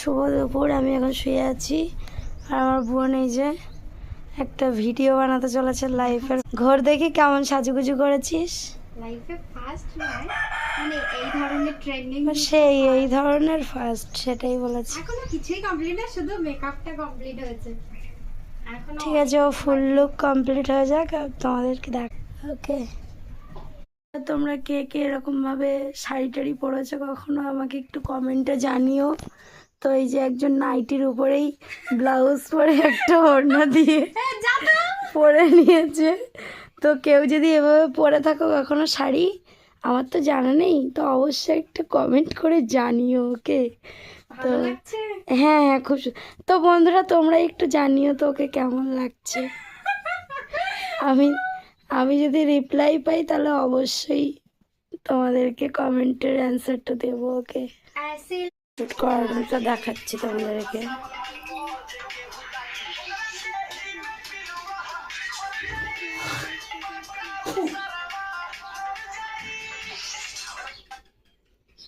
শুভ দুপুর। আমি এখন শুয়ে আছি আর আমার বোন এই যে একটা ভিডিও বানাতে চলেছে লাইফের। ঘর দেখি কেমন সাজুগুজু করেছিস। লাইফে ফার্স্ট নয়, মানে এই ধরনের ট্রেন্ডিং সেই এই ধরনের ফার্স্ট, সেটাই বলেছি। এখনো কিছুই কমপ্লিট না, শুধু মেকআপটা কমপ্লিট হয়েছে। এখনো ঠিক আছে, ও ফুল লুক কমপ্লিট হয়ে যাক আর তোমাদেরকে দেখ। ওকে, তোমরা কে কে এরকম ভাবে শাড়ি টাড়ি পরেছো কখনো আমাকে একটু কমেন্টে জানিও। তো এই যে একজন নাইটির উপরেই ব্লাউজ পরে একটা ওড়না দিয়ে পরে নিয়েছে। তো কেউ যদি এভাবে পরে থাকো কখনো শাড়ি, আমার তো জানা নেই, তো অবশ্যই একটা কমেন্ট করে জানিও। ওকে, তো হ্যাঁ হ্যাঁ খুব তো বন্ধুরা তোমরা একটু জানিও তো ওকে কেমন লাগছে। আমি আমি যদি রিপ্লাই পাই তাহলে অবশ্যই তোমাদেরকে কমেন্টের অ্যান্সারটা দেবো। ওকে, শুট করাটা দেখাচ্ছি তোমাদেরকে।